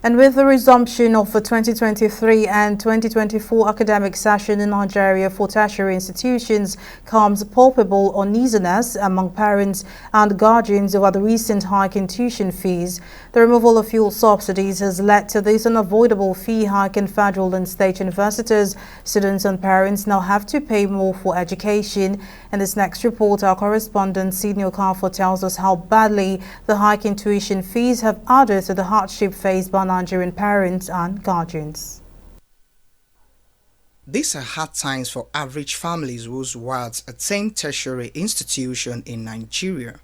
And with the resumption of the 2023 and 2024 academic session in Nigeria for tertiary institutions comes palpable uneasiness among parents and guardians over the recent hike in tuition fees. The removal of fuel subsidies has led to this unavoidable fee hike in federal and state universities. Students and parents now have to pay more for education. In this next report, our correspondent Sidney Okafor tells us how badly the hike in tuition fees have added to the hardship faced by Nigerian parents and guardians. These are hard times for average families whose wards attend tertiary institution in Nigeria.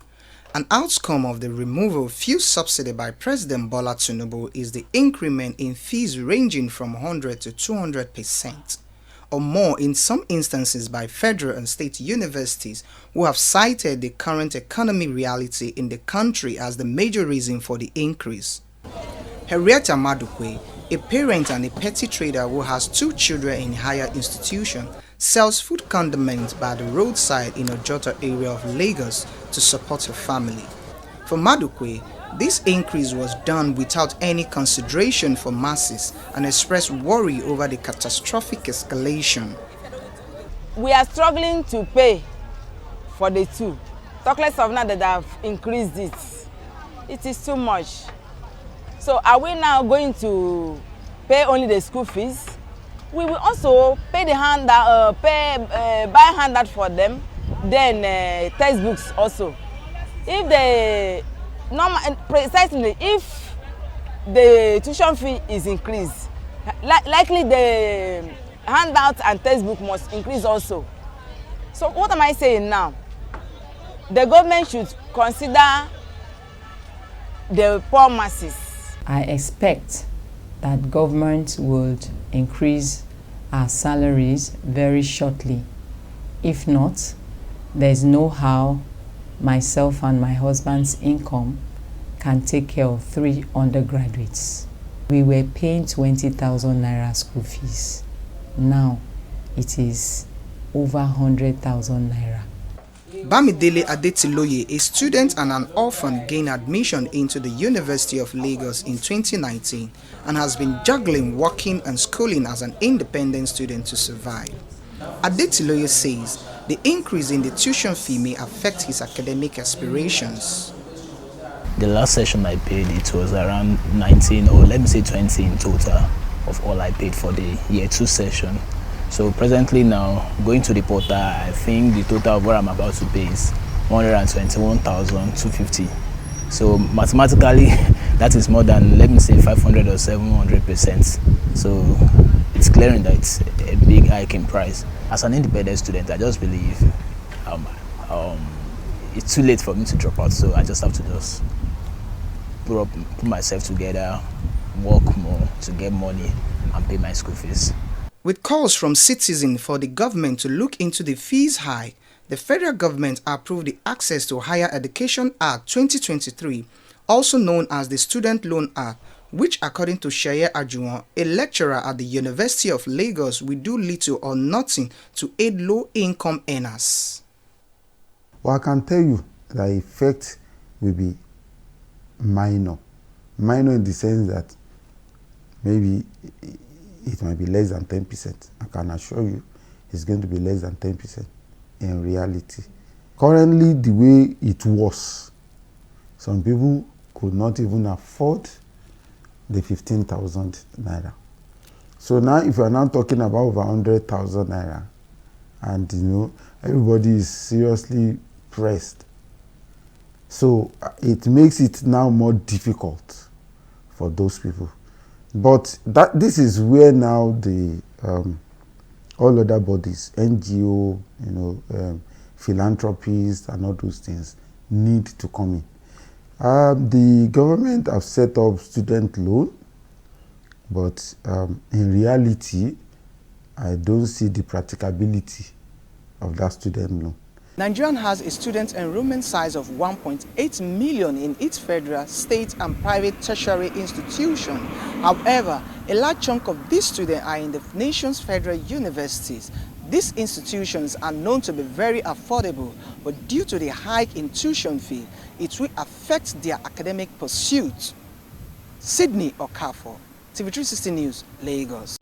An outcome of the removal of fuel subsidy by President Bola Tinubu is the increment in fees ranging from 100 to 200% or more in some instances by federal and state universities, who have cited the current economic reality in the country as the major reason for the increase. Henrietta Madukwe, a parent and a petty trader who has 2 children in higher institution, sells food condiments by the roadside in Ojota area of Lagos to support her family. For Madukwe, this increase was done without any consideration for masses and expressed worry over the catastrophic escalation. We are struggling to pay for the 2. Talk less of now that have increased it. It is too much. So are we now going to pay only the school fees? We will also pay the handout, buy handout for them, then textbooks also. If if the tuition fee is increased, likely the handout and textbook must increase also. So what am I saying now? The government should consider the poor masses. I expect that government would increase our salaries very shortly. If not, there's no how myself and my husband's income can take care of 3 undergraduates. We were paying 20,000 naira school fees. Now it is over 100,000 naira. Bamidele Adetiloye, a student and an orphan, gained admission into the University of Lagos in 2019 and has been juggling working and schooling as an independent student to survive. Adetiloye says the increase in the tuition fee may affect his academic aspirations. The last session I paid, it was around 19 or let me say 20 in total of all I paid for the year 2 session. So presently now, going to the portal, I think the total of what I'm about to pay is 121,250. So mathematically, that is more than, let me say, 500 or 700%. So it's clearing that it's a big hike in price. As an independent student, I just believe it's too late for me to drop out. So I just have to just put myself together, work more to get money and pay my school fees. With calls from citizens for the government to look into the fees hike, the federal government approved the Access to Higher Education Act 2023, also known as the Student Loan Act, which according to Shaye Ajuwon, a lecturer at the University of Lagos, will do little or nothing to aid low-income earners. Well, I can tell you the effect will be minor. Minor in the sense that maybe it might be less than 10%. I can assure you it's going to be less than 10% in reality. Currently, the way it was, some people could not even afford the 15,000 naira. So now if you are now talking about over 100,000 naira, and you know, everybody is seriously pressed. So it makes it now more difficult for those people. But this is where now the all other bodies, NGO, philanthropies and all those things need to come in. The government have set up student loan, but in reality, I don't see the practicability of that student loan. Nigeria has a student enrollment size of 1.8 million in its federal, state and private tertiary institutions. However, a large chunk of these students are in the nation's federal universities. These institutions are known to be very affordable, but due to the hike in tuition fee, it will affect their academic pursuits. Sydney Okafor, TV360 News, Lagos.